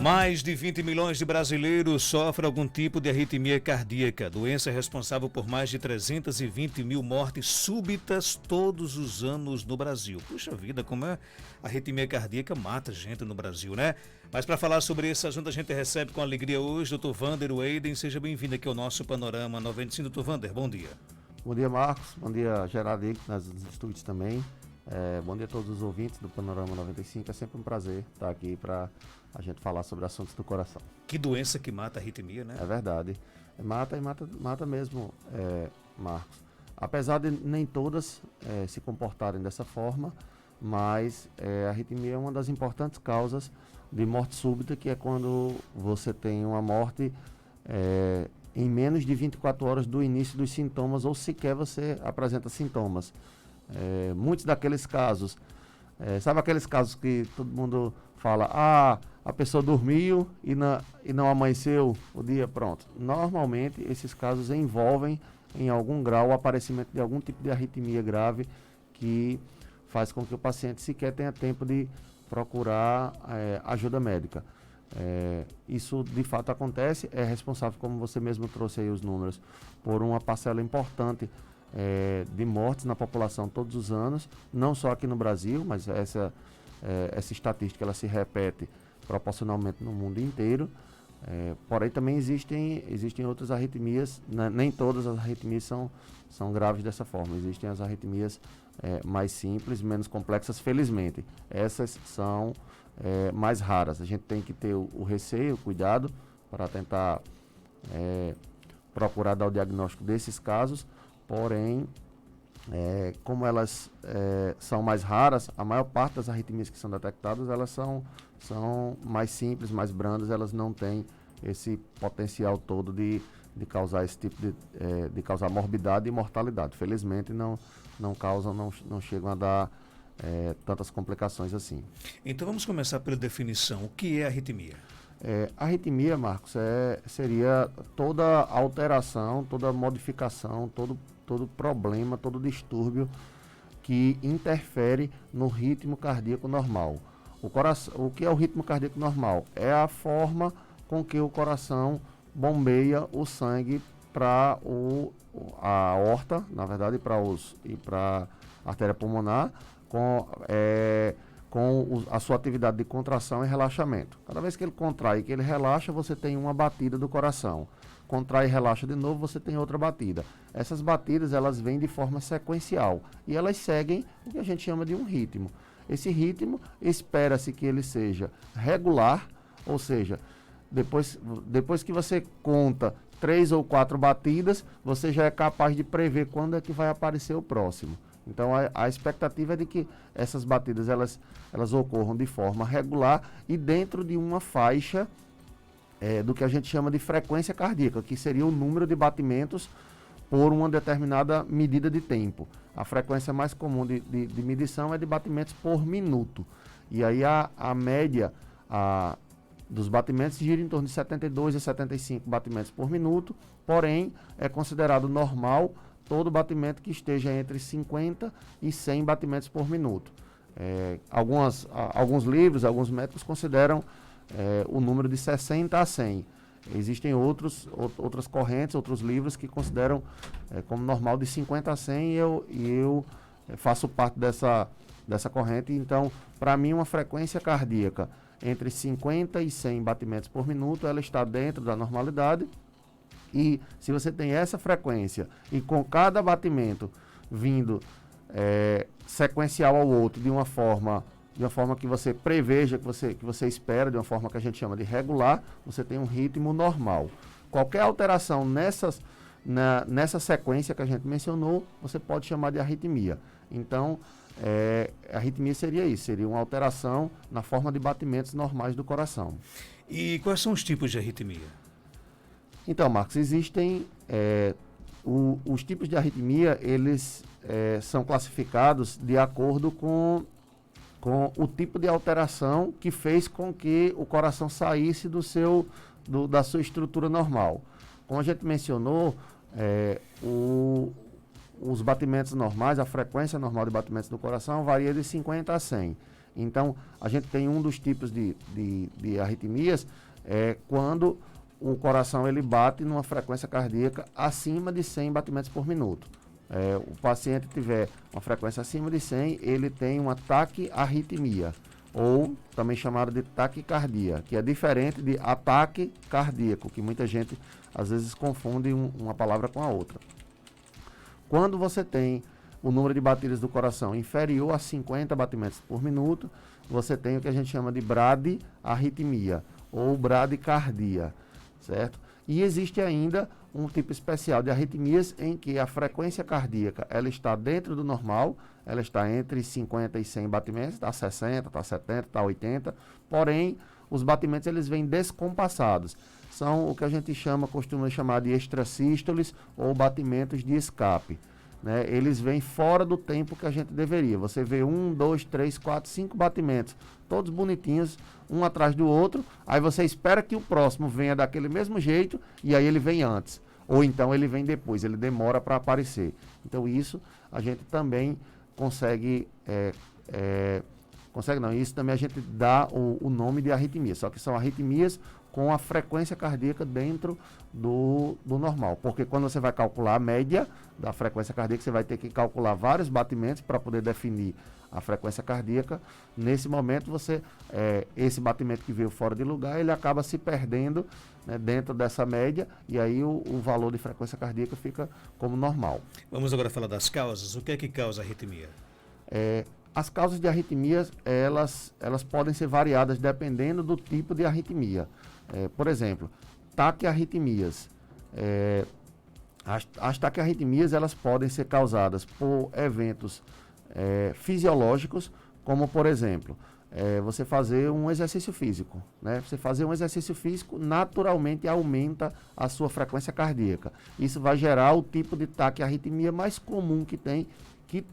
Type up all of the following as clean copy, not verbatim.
Mais de 20 milhões de brasileiros sofrem algum tipo de arritmia cardíaca. Doença responsável por mais de 320 mil mortes súbitas todos os anos no Brasil. Puxa vida, como a arritmia cardíaca mata gente no Brasil, né? Mas para falar sobre esse assunto a gente recebe com alegria hoje o Dr. Vander Weyden. Seja bem-vindo aqui ao nosso Panorama 95. Dr. Vander, bom dia. Bom dia, Marcos. Bom dia, Gerardo, nos estúdios também. Bom dia a todos os ouvintes do Panorama 95. É sempre um prazer estar aqui para a gente falar sobre assuntos do coração. Que doença que mata a arritmia, né? É verdade. Mata mesmo, Marcos. Apesar de nem todas se comportarem dessa forma, mas a arritmia é uma das importantes causas de morte súbita, que é quando você tem uma morte em menos de 24 horas do início dos sintomas, ou sequer você apresenta sintomas. Muitos daqueles casos, sabe aqueles casos que todo mundo fala, a pessoa dormiu e não amanheceu o dia, pronto. Normalmente esses casos envolvem em algum grau o aparecimento de algum tipo de arritmia grave que faz com que o paciente sequer tenha tempo de procurar ajuda médica. Isso de fato acontece, é responsável, como você mesmo trouxe aí os números, por uma parcela importante de mortes na população todos os anos, não só aqui no Brasil, mas essa estatística ela se repete proporcionalmente no mundo inteiro. Porém também existem outras arritmias, né? Nem todas as arritmias são graves dessa forma. Existem as arritmias mais simples, menos complexas, felizmente. Essas são mais raras. A gente tem que ter o receio, o cuidado para tentar procurar dar o diagnóstico desses casos. Porém, como elas são mais raras, a maior parte das arritmias que são detectadas, elas são mais simples, mais brandas, elas não têm esse potencial todo de causar esse tipo de causar morbidade e mortalidade. Felizmente não causam, não chegam a dar tantas complicações assim. Então vamos começar pela definição. O que é arritmia? Arritmia, Marcos, seria toda alteração, toda modificação, todo problema, todo distúrbio que interfere no ritmo cardíaco normal. O que é o ritmo cardíaco normal? É a forma com que o coração bombeia o sangue para a aorta, na verdade, para a artéria pulmonar, com a sua atividade de contração e relaxamento. Cada vez que ele contrai e que ele relaxa, você tem uma batida do coração. Contrai e relaxa de novo, você tem outra batida. Essas batidas, elas vêm de forma sequencial e elas seguem o que a gente chama de um ritmo. Esse ritmo, espera-se que ele seja regular, ou seja, depois que você conta 3 ou 4 batidas, você já é capaz de prever quando é que vai aparecer o próximo. Então, a expectativa é de que essas batidas elas ocorram de forma regular e dentro de uma faixa do que a gente chama de frequência cardíaca, que seria o número de batimentos por uma determinada medida de tempo. A frequência mais comum de medição é de batimentos por minuto. E aí a média dos batimentos gira em torno de 72 a 75 batimentos por minuto, porém é considerado normal todo batimento que esteja entre 50 e 100 batimentos por minuto. Alguns livros, alguns médicos consideram o número de 60 a 100. Existem outras correntes, outros livros que consideram como normal de 50 a 100 e eu faço parte dessa corrente. Então, para mim, uma frequência cardíaca entre 50 e 100 batimentos por minuto, ela está dentro da normalidade. E se você tem essa frequência e com cada batimento vindo sequencial ao outro de uma forma que você preveja, que você espera, de uma forma que a gente chama de regular, você tem um ritmo normal. Qualquer alteração nessa sequência que a gente mencionou, você pode chamar de arritmia. Então, a arritmia seria isso, seria uma alteração na forma de batimentos normais do coração. E quais são os tipos de arritmia? Então, Marcos, existem os tipos de arritmia, eles são classificados de acordo com o tipo de alteração que fez com que o coração saísse da sua estrutura normal. Como a gente mencionou, os batimentos normais, a frequência normal de batimentos do coração varia de 50 a 100. Então, a gente tem um dos tipos de arritmias, quando o coração ele bate numa frequência cardíaca acima de 100 batimentos por minuto. O paciente tiver uma frequência acima de 100, ele tem uma taquiarritmia, ou também chamada de taquicardia, que é diferente de ataque cardíaco, que muita gente às vezes confunde uma palavra com a outra. Quando você tem o número de batidas do coração inferior a 50 batimentos por minuto, você tem o que a gente chama de bradiarritmia ou bradicardia, certo? E existe ainda um tipo especial de arritmias em que a frequência cardíaca ela está dentro do normal, ela está entre 50 e 100 batimentos, está 60, está 70, está 80, porém os batimentos eles vêm descompassados. São o que a gente costuma chamar de extrasístoles ou batimentos de escape. Né? Eles vêm fora do tempo que a gente deveria. Você vê 1, 2, 3, 4, 5 batimentos, todos bonitinhos, um atrás do outro, aí você espera que o próximo venha daquele mesmo jeito e aí ele vem antes. Ou então ele vem depois, ele demora para aparecer. Então isso a gente também consegue, isso também a gente dá o nome de arritmia, só que são arritmias com a frequência cardíaca dentro do normal. Porque quando você vai calcular a média da frequência cardíaca, você vai ter que calcular vários batimentos para poder definir a frequência cardíaca. Nesse momento, esse batimento que veio fora de lugar, ele acaba se perdendo, né, dentro dessa média, e aí o valor de frequência cardíaca fica como normal. Vamos agora falar das causas. O que é que causa a arritmia? As causas de arritmias, elas podem ser variadas dependendo do tipo de arritmia. Por exemplo, taquiarritmias. As taquiarritmias elas podem ser causadas por eventos fisiológicos, como por exemplo, você fazer um exercício físico. Né? Você fazer um exercício físico naturalmente aumenta a sua frequência cardíaca. Isso vai gerar o tipo de taquiarritmia mais comum que tem, que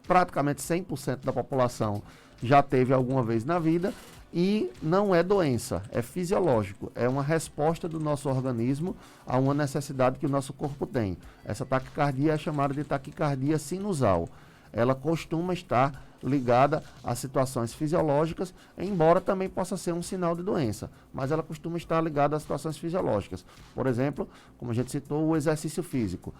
praticamente 100% da população já teve alguma vez na vida. E não é doença, é fisiológico, é uma resposta do nosso organismo a uma necessidade que o nosso corpo tem. Essa taquicardia é chamada de taquicardia sinusal. Ela costuma estar ligada a situações fisiológicas, embora também possa ser um sinal de doença, mas ela costuma estar ligada a situações fisiológicas. Por exemplo, como a gente citou, o exercício físico.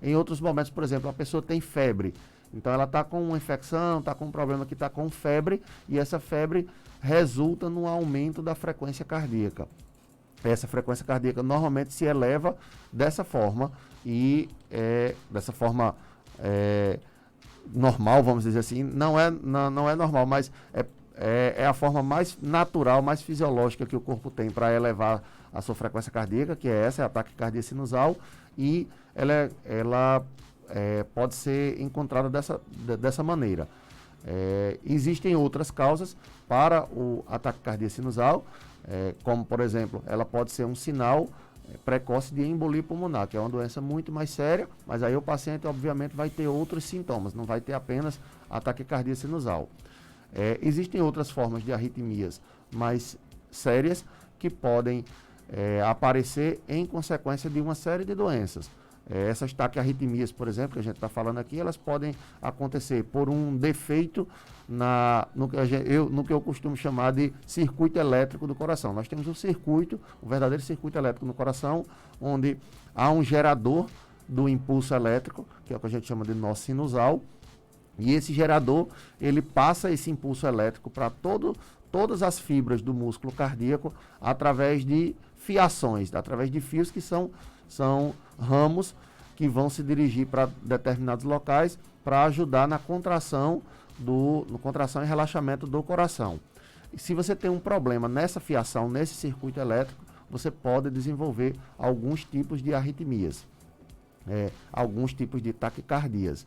Em outros momentos, por exemplo, a pessoa tem febre, então ela está com uma infecção, está com um problema que está com febre, e essa febre resulta no aumento da frequência cardíaca. Essa frequência cardíaca normalmente se eleva dessa forma, e dessa forma normal, vamos dizer assim, não é normal, mas é a forma mais natural, mais fisiológica que o corpo tem para elevar a sua frequência cardíaca, que é essa, a taquicardia sinusal, e ela pode ser encontrada dessa maneira. Existem outras causas para a taquicardia sinusal, como, por exemplo, ela pode ser um sinal precoce de embolia pulmonar, que é uma doença muito mais séria, mas aí o paciente, obviamente, vai ter outros sintomas, não vai ter apenas a taquicardia sinusal. Existem outras formas de arritmias mais sérias que podem aparecer em consequência de uma série de doenças. Essas taquiarritmias, por exemplo, que a gente está falando aqui, elas podem acontecer por um defeito no que eu costumo chamar de circuito elétrico do coração. Nós temos um verdadeiro circuito elétrico no coração, onde há um gerador do impulso elétrico, que é o que a gente chama de nó sinusal, e esse gerador, ele passa esse impulso elétrico para todas as fibras do músculo cardíaco através de fiações, através de fios que são ramos que vão se dirigir para determinados locais para ajudar na contração e relaxamento do coração. E se você tem um problema nessa fiação, nesse circuito elétrico, você pode desenvolver alguns tipos de arritmias, alguns tipos de taquicardias.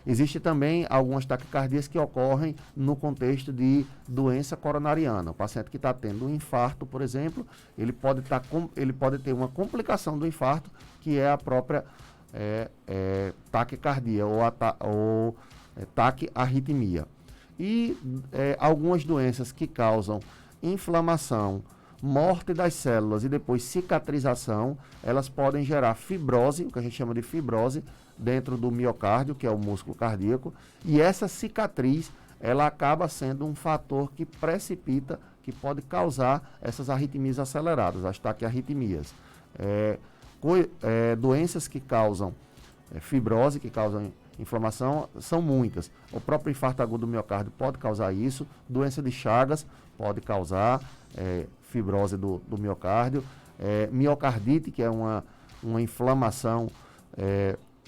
Existe também algumas taquicardias que ocorrem no contexto de doença coronariana. O paciente que está tendo um infarto, por exemplo, ele pode ter uma complicação do infarto, que é a própria taquicardia ou taquiarritmia. E algumas doenças que causam inflamação morte das células e depois cicatrização, elas podem gerar fibrose, o que a gente chama de fibrose, dentro do miocárdio, que é o músculo cardíaco, e essa cicatriz, ela acaba sendo um fator que precipita, que pode causar essas arritmias aceleradas, as taquiarritmias. Doenças que causam fibrose, que causam inflamação, são muitas. O próprio infarto agudo do miocárdio pode causar isso, doença de Chagas pode causar fibrose do miocárdio, miocardite, que é uma inflamação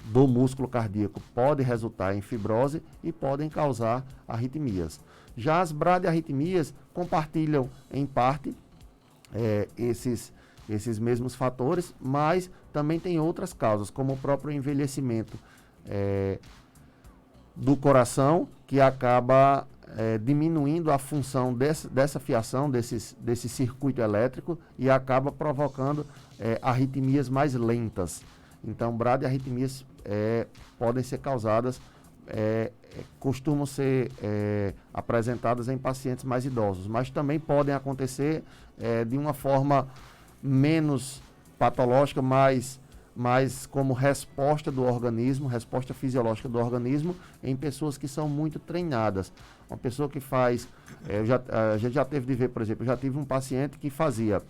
do músculo cardíaco, pode resultar em fibrose e podem causar arritmias. Já as bradiarritmias compartilham em parte esses mesmos fatores, mas também tem outras causas, como o próprio envelhecimento do coração, que acaba diminuindo a função dessa fiação, desse circuito elétrico, e acaba provocando arritmias mais lentas. Então, bradiarritmias podem ser causadas, costumam ser apresentadas em pacientes mais idosos, mas também podem acontecer de uma forma menos patológica, mais como resposta do organismo, resposta fisiológica do organismo, em pessoas que são muito treinadas. Uma pessoa que faz, a gente já teve de ver, por exemplo, eu já tive um paciente que fazia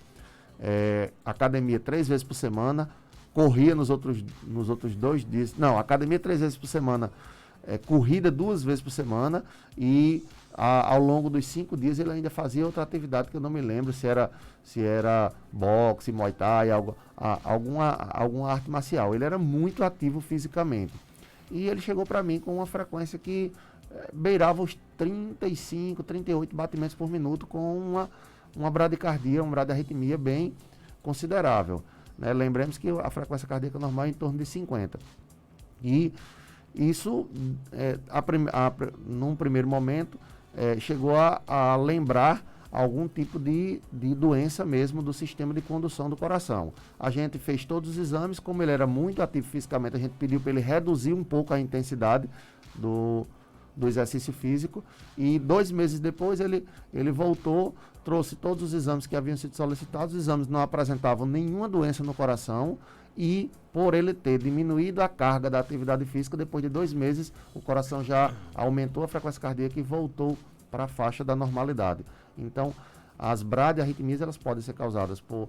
academia 3 vezes por semana, corria nos outros 2 dias, não, academia 3 vezes por semana, corrida 2 vezes por semana, e ao longo dos 5 dias ele ainda fazia outra atividade que eu não me lembro se era boxe, muay thai, alguma arte marcial. Ele era muito ativo fisicamente. E ele chegou para mim com uma frequência que beirava os 35, 38 batimentos por minuto, com uma bradicardia, uma bradiarritmia bem considerável. Né? Lembremos que a frequência cardíaca normal é em torno de 50. E isso, num primeiro momento, chegou a lembrar algum tipo de doença mesmo do sistema de condução do coração. A gente fez todos os exames, como ele era muito ativo fisicamente, a gente pediu para ele reduzir um pouco a intensidade do exercício físico, e 2 meses depois ele voltou, trouxe todos os exames que haviam sido solicitados, os exames não apresentavam nenhuma doença no coração, e por ele ter diminuído a carga da atividade física, depois de 2 meses o coração já aumentou a frequência cardíaca e voltou para a faixa da normalidade. Então, as bradiarritmias, elas podem ser causadas por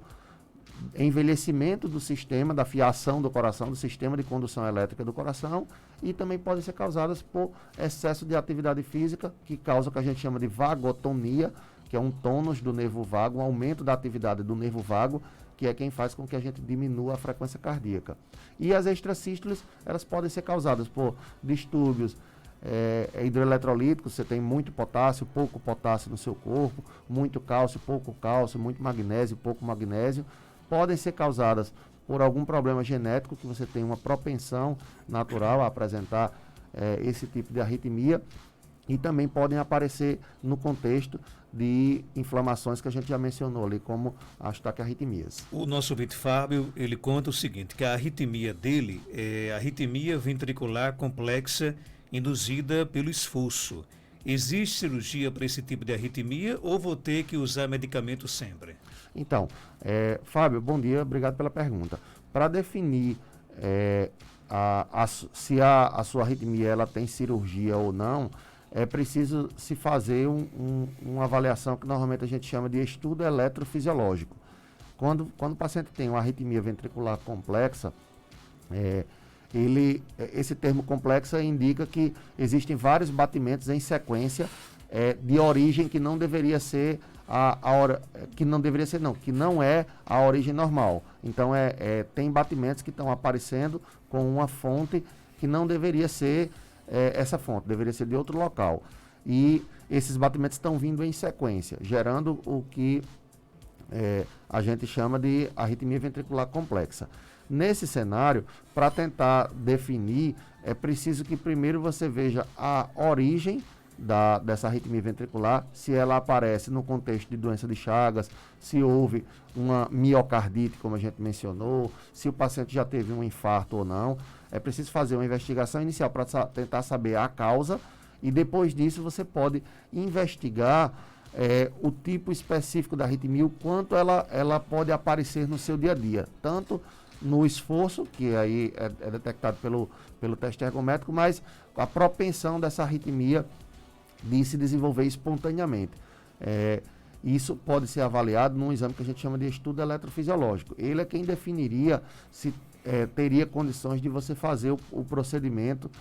envelhecimento do sistema, da fiação do coração, do sistema de condução elétrica do coração, e também podem ser causadas por excesso de atividade física, que causa o que a gente chama de vagotonia, que é um tônus do nervo vago, um aumento da atividade do nervo vago, que é quem faz com que a gente diminua a frequência cardíaca. E as extrasístoles, elas podem ser causadas por distúrbios hidroeletrolíticos. Você tem muito potássio, pouco potássio no seu corpo, muito cálcio, pouco cálcio, muito magnésio, pouco magnésio. Podem ser causadas por algum problema genético, que você tem uma propensão natural a apresentar esse tipo de arritmia, e também podem aparecer no contexto de inflamações que a gente já mencionou ali, como as taquiarritmias. O nosso ouvinte Fábio, ele conta o seguinte, que a arritmia dele é arritmia ventricular complexa induzida pelo esforço. Existe cirurgia para esse tipo de arritmia ou vou ter que usar medicamento sempre? Então, Fábio, bom dia, obrigado pela pergunta. Para definir se a sua arritmia ela tem cirurgia ou não, é preciso se fazer uma avaliação que normalmente a gente chama de estudo eletrofisiológico. Quando o paciente tem uma arritmia ventricular complexa, esse termo complexa indica que existem vários batimentos em sequência de origem que não deveria ser que não é a origem normal. Então tem batimentos que estão aparecendo com uma fonte que não deveria ser essa fonte, deveria ser de outro local. E esses batimentos estão vindo em sequência, gerando o que a gente chama de arritmia ventricular complexa. Nesse cenário, para tentar definir, é preciso que primeiro você veja a origem dessa arritmia ventricular, se ela aparece no contexto de doença de Chagas, se houve uma miocardite, como a gente mencionou, se o paciente já teve um infarto ou não. É preciso fazer uma investigação inicial para tentar saber a causa, e depois disso você pode investigar o tipo específico da arritmia, o quanto ela pode aparecer no seu dia a dia, tanto no esforço, que aí é detectado pelo teste ergométrico, mas a propensão dessa arritmia de se desenvolver espontaneamente. Isso pode ser avaliado num exame que a gente chama de estudo eletrofisiológico. Ele é quem definiria se teria condições de você fazer o procedimento,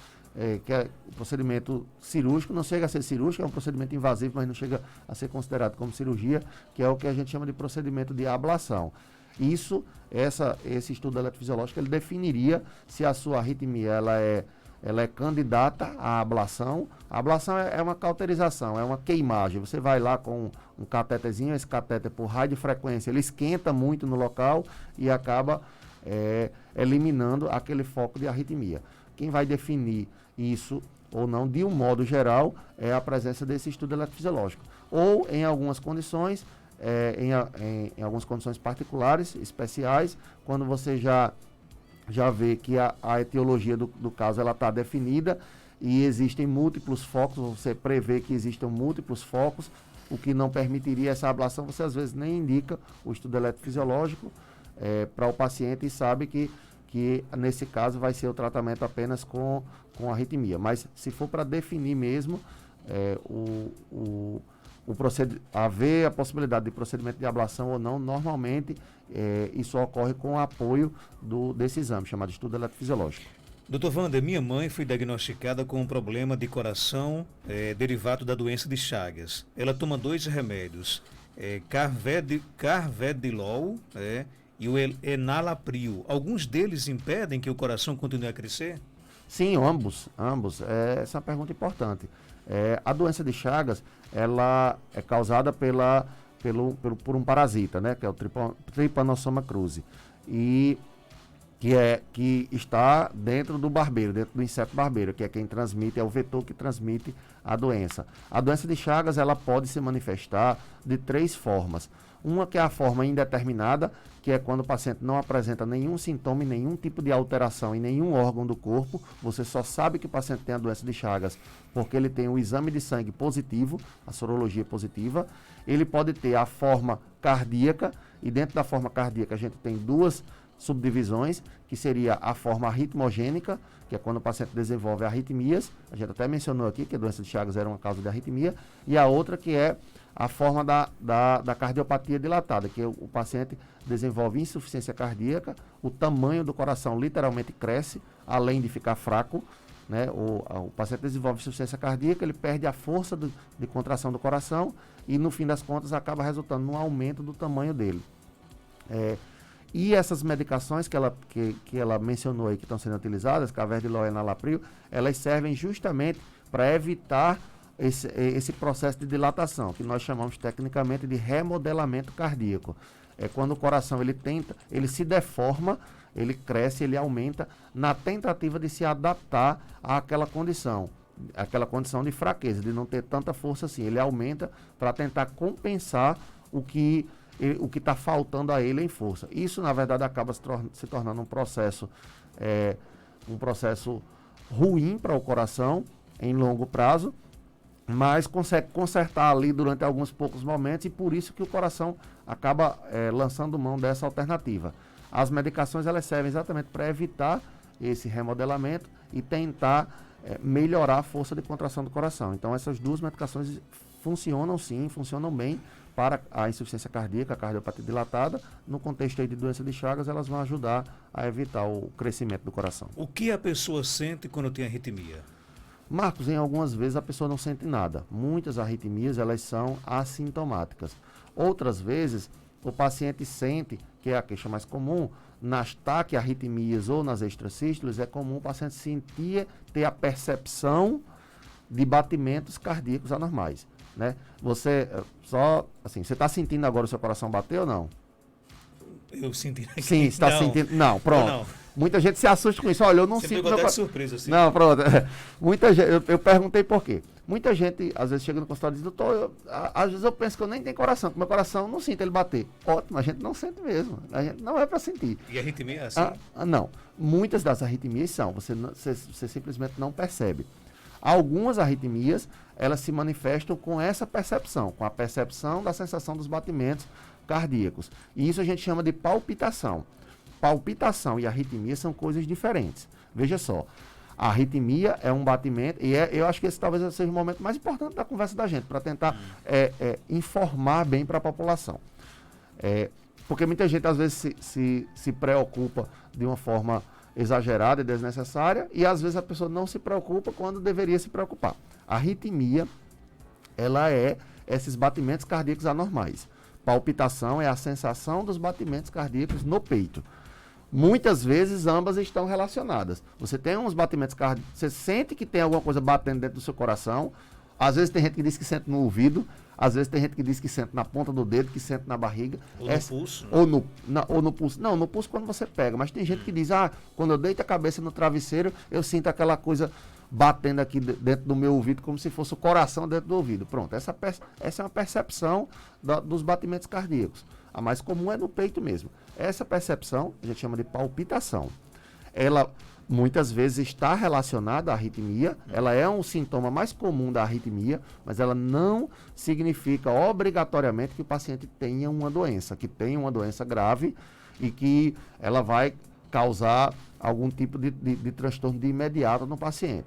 que é o procedimento cirúrgico, não chega a ser cirúrgico, é um procedimento invasivo, mas não chega a ser considerado como cirurgia, que é o que a gente chama de procedimento de ablação. Esse estudo eletrofisiológico, ele definiria se a sua arritmia ela é candidata à ablação. A ablação é uma cauterização, é uma queimagem. Você vai lá com um catetezinho, esse cateter por radiofrequência, ele esquenta muito no local e acaba eliminando aquele foco de arritmia. Quem vai definir isso ou não, de um modo geral, é a presença desse estudo eletrofisiológico. Ou, em algumas condições, em algumas condições particulares, especiais, quando você já vê que a etiologia do caso está definida e existem múltiplos focos, você prevê que existam múltiplos focos, o que não permitiria essa ablação, você às vezes nem indica o estudo eletrofisiológico para o paciente e sabe que nesse caso vai ser o tratamento apenas com arritmia. Mas se for para definir mesmo haver a possibilidade de procedimento de ablação ou não, normalmente isso ocorre com o apoio desse exame, chamado estudo eletrofisiológico. Doutor Wander, minha mãe foi diagnosticada com um problema de coração derivado da doença de Chagas. Ela toma 2 remédios, Carvedilol e o Enalapril. Alguns deles impedem que o coração continue a crescer? Sim, ambos. Essa é uma pergunta importante. A doença de Chagas, ela é causada por um parasita, né, que é o Trypanosoma cruzi, e que está dentro do barbeiro, dentro do inseto barbeiro, que é quem transmite, é o vetor que transmite a doença. A doença de Chagas, ela pode se manifestar de 3 formas. Uma que é a forma indeterminada, que é quando o paciente não apresenta nenhum sintoma e nenhum tipo de alteração em nenhum órgão do corpo. Você só sabe que o paciente tem a doença de Chagas porque ele tem o exame de sangue positivo, a sorologia positiva. Ele pode ter a forma cardíaca, e dentro da forma cardíaca a gente tem 2 subdivisões, que seria a forma arritmogênica, que é quando o paciente desenvolve arritmias. A gente até mencionou aqui que a doença de Chagas era uma causa de arritmia. E a outra que é a forma da cardiopatia dilatada, que o paciente desenvolve insuficiência cardíaca, o tamanho do coração literalmente cresce, além de ficar fraco, né? O paciente desenvolve insuficiência cardíaca, ele perde a força de contração do coração e, no fim das contas, acaba resultando num aumento do tamanho dele. E essas medicações que ela mencionou aí, que estão sendo utilizadas, Carvedilol e Enalapril, elas servem justamente para evitar esse processo de dilatação, que nós chamamos tecnicamente de remodelamento cardíaco. É quando o coração ele se deforma, ele cresce, ele aumenta, na tentativa de se adaptar àquela condição de fraqueza, de não ter tanta força assim. Ele aumenta para tentar compensar o que está faltando a ele em força. Isso, na verdade, acaba se tornando um processo ruim para o coração em longo prazo, mas consegue consertar ali durante alguns poucos momentos, e por isso que o coração acaba lançando mão dessa alternativa. As medicações, elas servem exatamente para evitar esse remodelamento e tentar melhorar a força de contração do coração. Então, essas 2 medicações funcionam sim, funcionam bem para a insuficiência cardíaca, a cardiopatia dilatada. No contexto aí de doença de Chagas, elas vão ajudar a evitar o crescimento do coração. O que a pessoa sente quando tem arritmia? Marcos, em algumas vezes a pessoa não sente nada. Muitas arritmias, elas são assintomáticas. Outras vezes, o paciente sente, que é a queixa mais comum, nas taquiarritmias ou nas extrasístoles, é comum o paciente ter a percepção de batimentos cardíacos anormais, né? Você está sentindo agora o seu coração bater ou não? Eu senti. Sim, está sentindo. Não, pronto. Não. Muita gente se assusta com isso. Olha, eu não Você sinto. pegou até de surpresa, assim. Não, pronto. Muita gente, eu perguntei por quê. Muita gente, às vezes, chega no consultório e diz, doutor, às vezes eu penso que eu nem tenho coração, que meu coração não sinto ele bater. Ótimo, a gente não sente mesmo. A gente não é para sentir. E a arritmia é assim? Não. Muitas das arritmias são. Você simplesmente não percebe. Algumas arritmias, elas se manifestam com essa percepção, com a percepção da sensação dos batimentos cardíacos. E isso a gente chama de palpitação. Palpitação e arritmia são coisas diferentes. Veja só, a arritmia é um batimento, e eu acho que esse talvez seja o momento mais importante da conversa da gente, para tentar informar bem para a população. Porque muita gente às vezes se preocupa de uma forma exagerada e desnecessária, e às vezes a pessoa não se preocupa quando deveria se preocupar. A arritmia, ela é esses batimentos cardíacos anormais. Palpitação é a sensação dos batimentos cardíacos no peito. Muitas vezes ambas estão relacionadas. Você tem uns batimentos cardíacos, você sente que tem alguma coisa batendo dentro do seu coração. Às vezes tem gente que diz que sente no ouvido, às vezes tem gente que diz que sente na ponta do dedo, que sente na barriga. Ou no pulso. Ou no pulso. Não, no pulso quando você pega. Mas tem gente que diz, quando eu deito a cabeça no travesseiro, eu sinto aquela coisa batendo aqui dentro do meu ouvido, como se fosse o coração dentro do ouvido. Pronto, essa é uma percepção dos batimentos cardíacos. A mais comum é no peito mesmo. Essa percepção, a gente chama de palpitação. Ela muitas vezes está relacionada à arritmia, ela é um sintoma mais comum da arritmia, mas ela não significa obrigatoriamente que o paciente tenha uma doença, que tenha uma doença grave e que ela vai causar algum tipo de transtorno de imediato no paciente.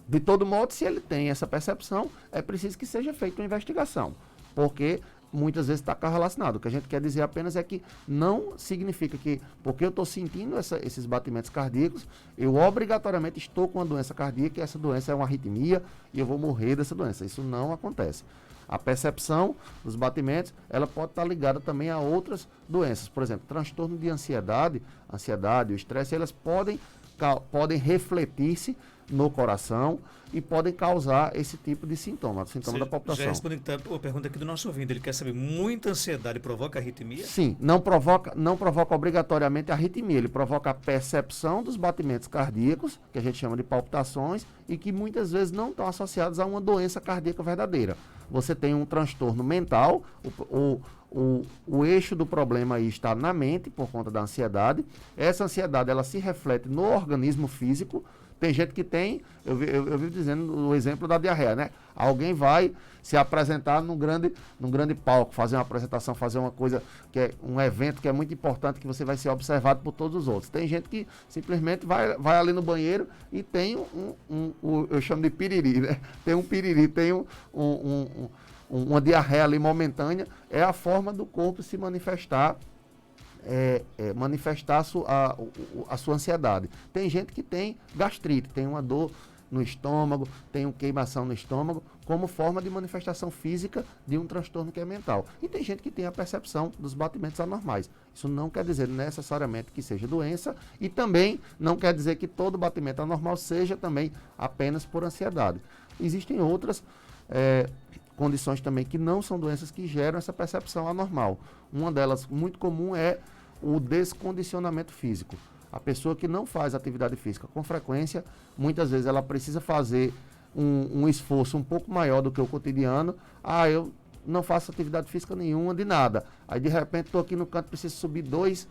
De todo modo, se ele tem essa percepção, é preciso que seja feita uma investigação, porque muitas vezes está correlacionado. O que a gente quer dizer apenas é que não significa que, porque eu estou sentindo esses batimentos cardíacos, eu obrigatoriamente estou com uma doença cardíaca e essa doença é uma arritmia e eu vou morrer dessa doença. Isso não acontece. A percepção dos batimentos, ela pode estar ligada também a outras doenças. Por exemplo, transtorno de ansiedade, o estresse, elas podem refletir-se no coração e podem causar esse tipo de sintoma da palpitação. Já respondendo a pergunta aqui do nosso ouvinte, ele quer saber, muita ansiedade provoca arritmia? Sim, não provoca obrigatoriamente a arritmia, ele provoca a percepção dos batimentos cardíacos, que a gente chama de palpitações, e que muitas vezes não estão associados a uma doença cardíaca verdadeira. Você tem um transtorno mental, o eixo do problema aí está na mente, por conta da ansiedade. Essa ansiedade, ela se reflete no organismo físico. Tem gente que tem, eu vivo dizendo o exemplo da diarreia, né? Alguém vai se apresentar num grande palco, fazer uma apresentação, fazer uma coisa, que é um evento que é muito importante, que você vai ser observado por todos os outros. Tem gente que simplesmente vai ali no banheiro e tem eu chamo de piriri, né? Tem um piriri, tem uma diarreia ali momentânea, é a forma do corpo se manifestar, manifestar a sua ansiedade. Tem gente que tem gastrite, tem uma dor no estômago, tem uma queimação no estômago, como forma de manifestação física de um transtorno que é mental. E tem gente que tem a percepção dos batimentos anormais. Isso não quer dizer necessariamente que seja doença e também não quer dizer que todo batimento anormal seja também apenas por ansiedade. Existem outras condições também que não são doenças que geram essa percepção anormal. Uma delas muito comum é o descondicionamento físico. A pessoa que não faz atividade física com frequência, muitas vezes ela precisa fazer um esforço um pouco maior do que o cotidiano. Eu não faço atividade física nenhuma, de nada. Aí de repente estou aqui no canto, preciso subir dois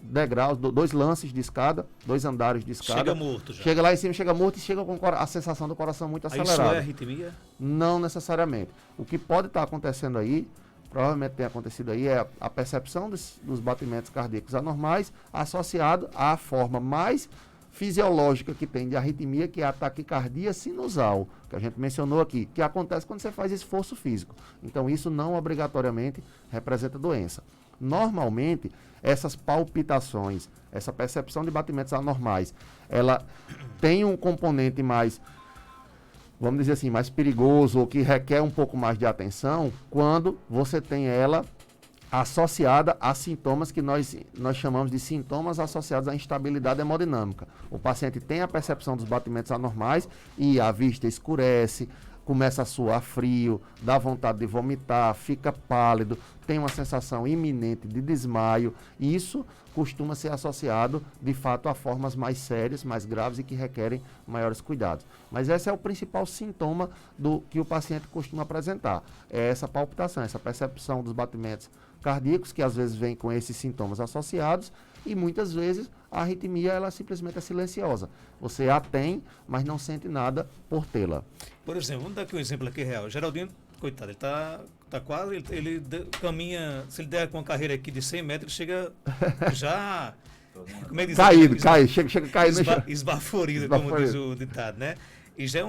degraus, dois lances de escada, 2 andares de escada. Chega morto já. Chega lá em cima, chega morto e chega com a sensação do coração muito acelerada. Isso é arritmia? Não necessariamente. O que pode estar acontecendo aí, provavelmente tem acontecido aí, é a percepção dos batimentos cardíacos anormais associado à forma mais fisiológica que tem de arritmia, que é a taquicardia sinusal, que a gente mencionou aqui, que acontece quando você faz esforço físico. Então, isso não obrigatoriamente representa doença. Normalmente, essas palpitações, essa percepção de batimentos anormais, ela tem um componente mais, vamos dizer assim, mais perigoso, ou que requer um pouco mais de atenção, quando você tem ela associada a sintomas que nós chamamos de sintomas associados à instabilidade hemodinâmica. O paciente tem a percepção dos batimentos anormais e a vista escurece, começa a suar frio, dá vontade de vomitar, fica pálido, tem uma sensação iminente de desmaio. E isso costuma ser associado, de fato, a formas mais sérias, mais graves e que requerem maiores cuidados. Mas esse é o principal sintoma que o paciente costuma apresentar. É essa palpitação, essa percepção dos batimentos cardíacos, que às vezes vem com esses sintomas associados, e muitas vezes a arritmia ela simplesmente é silenciosa. Você a tem, mas não sente nada por tê-la. Por exemplo, vamos dar aqui um exemplo aqui real. Geraldinho, coitado, ele tá quase, caminha, se ele der com uma carreira aqui de 100 metros, ele chega já... Como é que diz? Chega caído. Esbaforido, como diz o ditado, né? E já é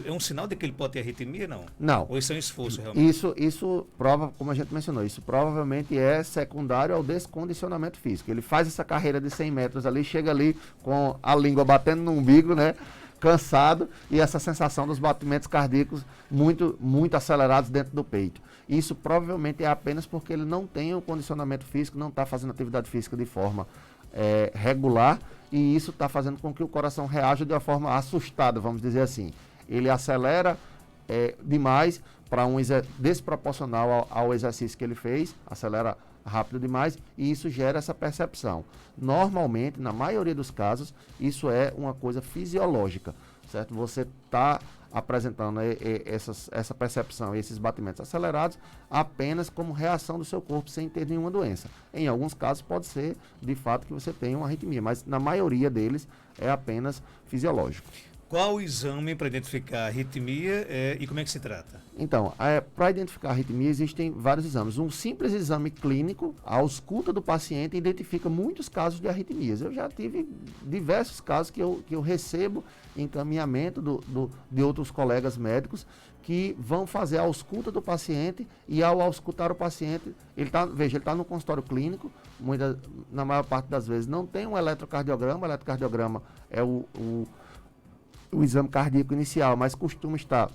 um sinal de que ele pode ter arritmia, não? Não. Ou isso é um esforço, realmente? Isso prova, como a gente mencionou, isso provavelmente é secundário ao descondicionamento físico. Ele faz essa carreira de 100 metros ali, chega ali com a língua batendo no umbigo, né? Cansado, e essa sensação dos batimentos cardíacos muito, muito acelerados dentro do peito. Isso provavelmente é apenas porque ele não tem o condicionamento físico, não está fazendo atividade física de forma regular, e isso está fazendo com que o coração reaja de uma forma assustada, vamos dizer assim. Ele acelera demais para desproporcional ao exercício que ele fez, acelera rápido demais, e isso gera essa percepção. Normalmente, na maioria dos casos, isso é uma coisa fisiológica, certo? Você está apresentando essa percepção, esses batimentos acelerados, apenas como reação do seu corpo, sem ter nenhuma doença. Em alguns casos pode ser, de fato, que você tenha uma arritmia, mas na maioria deles é apenas fisiológico. Qual o exame para identificar a arritmia e como é que se trata? Então, para identificar a arritmia existem vários exames. Um simples exame clínico, a ausculta do paciente, identifica muitos casos de arritmias. Eu já tive diversos casos que eu recebo encaminhamento de outros colegas médicos que vão fazer a ausculta do paciente, e ao auscultar o paciente, ele está no consultório clínico, na maior parte das vezes não tem um eletrocardiograma. O eletrocardiograma é o exame cardíaco inicial, mas costuma estar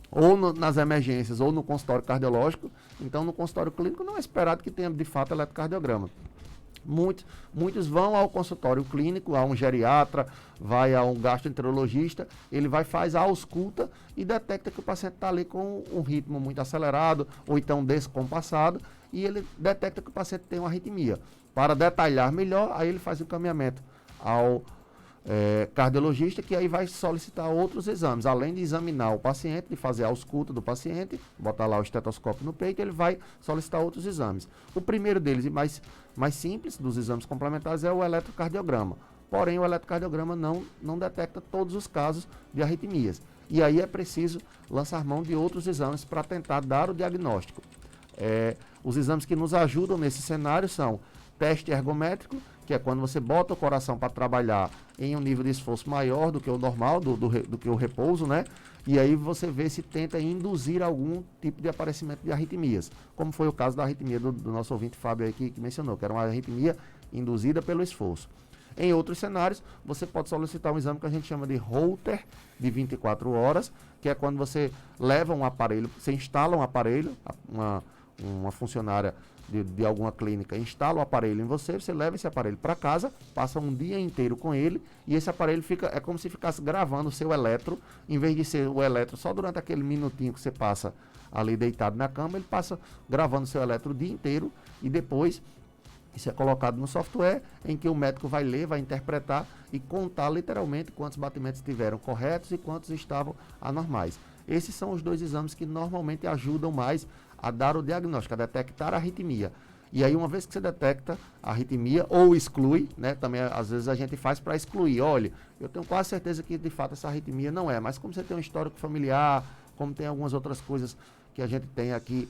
ou nas emergências ou no consultório cardiológico. Então, no consultório clínico não é esperado que tenha, de fato, eletrocardiograma. Muitos vão ao consultório clínico, a um geriatra, vai a um gastroenterologista, ele faz a ausculta e detecta que o paciente está ali com um ritmo muito acelerado ou então descompassado, e ele detecta que o paciente tem uma arritmia. Para detalhar melhor, aí ele faz o encaminhamento ao cardiologista, que aí vai solicitar outros exames. Além de examinar o paciente, de fazer a ausculta do paciente, botar lá o estetoscópio no peito, ele vai solicitar outros exames. O primeiro deles, e mais simples dos exames complementares, é o eletrocardiograma. Porém, o eletrocardiograma não detecta todos os casos de arritmias. E aí é preciso lançar mão de outros exames para tentar dar o diagnóstico. Os exames que nos ajudam nesse cenário são teste ergométrico, que é quando você bota o coração para trabalhar em um nível de esforço maior do que o normal, do que o repouso, né? E aí você vê se tenta induzir algum tipo de aparecimento de arritmias, como foi o caso da arritmia do nosso ouvinte Fábio aí que mencionou, que era uma arritmia induzida pelo esforço. Em outros cenários, você pode solicitar um exame que a gente chama de Holter, de 24 horas, que é quando você leva um aparelho, você instala um aparelho, uma funcionária de alguma clínica instala o aparelho em você leva esse aparelho para casa, passa um dia inteiro com ele, e esse aparelho é como se ficasse gravando o seu eletro, em vez de ser o eletro só durante aquele minutinho que você passa ali deitado na cama, ele passa gravando o seu eletro o dia inteiro, e depois isso é colocado no software em que o médico vai ler, vai interpretar e contar literalmente quantos batimentos estiveram corretos e quantos estavam anormais. Esses são os dois exames que normalmente ajudam mais a dar o diagnóstico, a detectar a arritmia. E aí, uma vez que você detecta a arritmia ou exclui, né, também às vezes a gente faz para excluir. Olha, eu tenho quase certeza que de fato essa arritmia não é, mas como você tem um histórico familiar, como tem algumas outras coisas que a gente tem aqui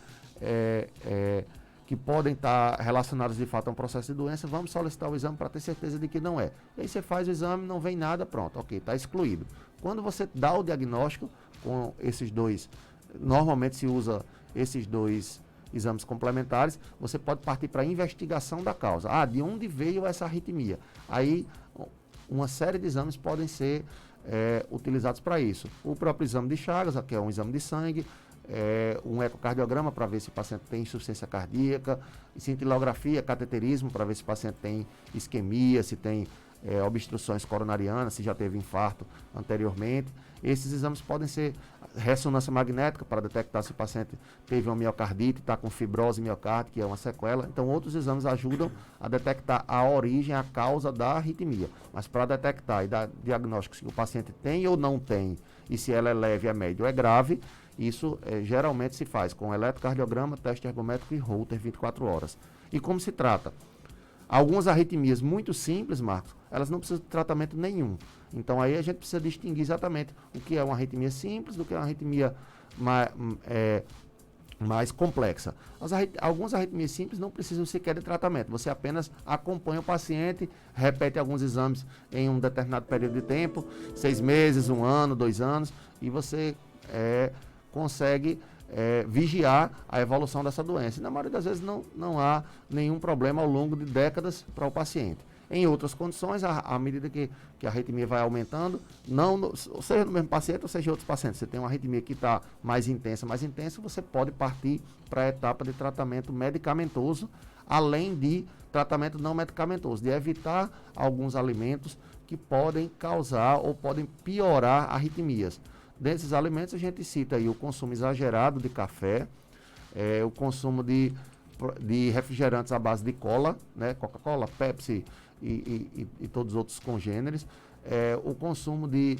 que podem estar relacionadas de fato a um processo de doença, vamos solicitar o exame para ter certeza de que não é. E aí você faz o exame, não vem nada, pronto, ok, está excluído. Quando você dá o diagnóstico com esses dois, normalmente se usa esses dois exames complementares, você pode partir para a investigação da causa. De onde veio essa arritmia? Aí, uma série de exames podem ser utilizados para isso. O próprio exame de Chagas, que é um exame de sangue, um ecocardiograma para ver se o paciente tem insuficiência cardíaca, cintilografia, cateterismo para ver se o paciente tem isquemia, se tem obstruções coronarianas, se já teve infarto anteriormente. Esses exames podem ser ressonância magnética para detectar se o paciente teve uma miocardite, está com fibrose miocárdica, que é uma sequela. Então, outros exames ajudam a detectar a origem, a causa da arritmia. Mas para detectar e dar diagnóstico se o paciente tem ou não tem, e se ela é leve, é média ou é grave, isso geralmente se faz com eletrocardiograma, teste ergométrico e Holter 24 horas. E como se trata? Algumas arritmias muito simples, Marcos, elas não precisam de tratamento nenhum. Então aí a gente precisa distinguir exatamente o que é uma arritmia simples do que é uma arritmia mais complexa. Algumas arritmias simples não precisam sequer de tratamento. Você apenas acompanha o paciente, repete alguns exames em um determinado período de tempo, 6 meses, 1 ano, 2 anos, e você consegue vigiar a evolução dessa doença. E na maioria das vezes não há nenhum problema ao longo de décadas para o paciente. Em outras condições, à medida que a arritmia vai aumentando, seja no mesmo paciente ou seja em outros pacientes, você tem uma arritmia que está mais intensa, você pode partir para a etapa de tratamento medicamentoso, além de tratamento não medicamentoso, de evitar alguns alimentos que podem causar ou podem piorar arritmias. Desses alimentos a gente cita aí o consumo exagerado de café, o consumo de refrigerantes à base de cola, né, Coca-Cola, Pepsi e todos os outros congêneres, o consumo de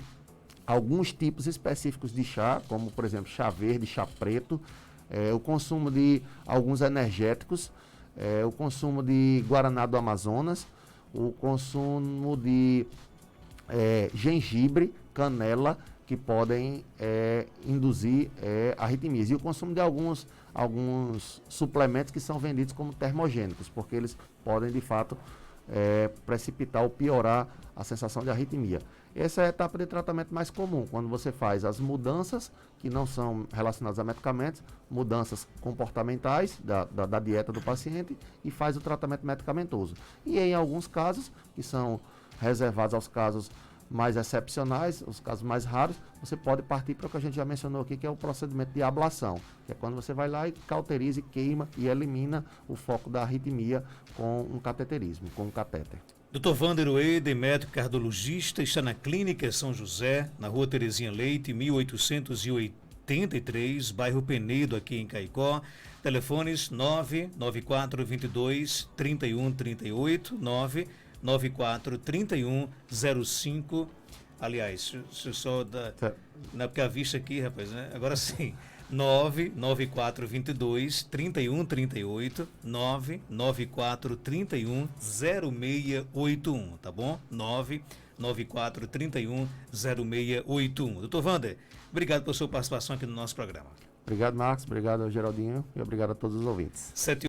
alguns tipos específicos de chá, como por exemplo chá verde, chá preto, o consumo de alguns energéticos, o consumo de guaraná do Amazonas, o consumo de gengibre, canela, que podem induzir arritmias. E o consumo de alguns suplementos que são vendidos como termogênicos, porque eles podem, de fato, precipitar ou piorar a sensação de arritmia. Essa é a etapa de tratamento mais comum, quando você faz as mudanças que não são relacionadas a medicamentos, mudanças comportamentais da dieta do paciente e faz o tratamento medicamentoso. E em alguns casos, que são reservados aos casos mais excepcionais, os casos mais raros, você pode partir para o que a gente já mencionou aqui, que é o procedimento de ablação, que é quando você vai lá e cauteriza, queima e elimina o foco da arritmia com um cateterismo, com um catéter. Dr. Wander Oeder, médico cardiologista, está na Clínica São José, na Rua Terezinha Leite, 1883, bairro Penedo, aqui em Caicó. Telefones 99422-3138, 9943105. Aliás, deixa eu só dar. Não é porque a vista aqui, rapaz, né? Agora sim. 99422-3138, 99431-0681, tá bom? 99431-0681. Doutor Wander, obrigado pela sua participação aqui no nosso programa. Obrigado, Marcos. Obrigado, Geraldinho. E obrigado a todos os ouvintes.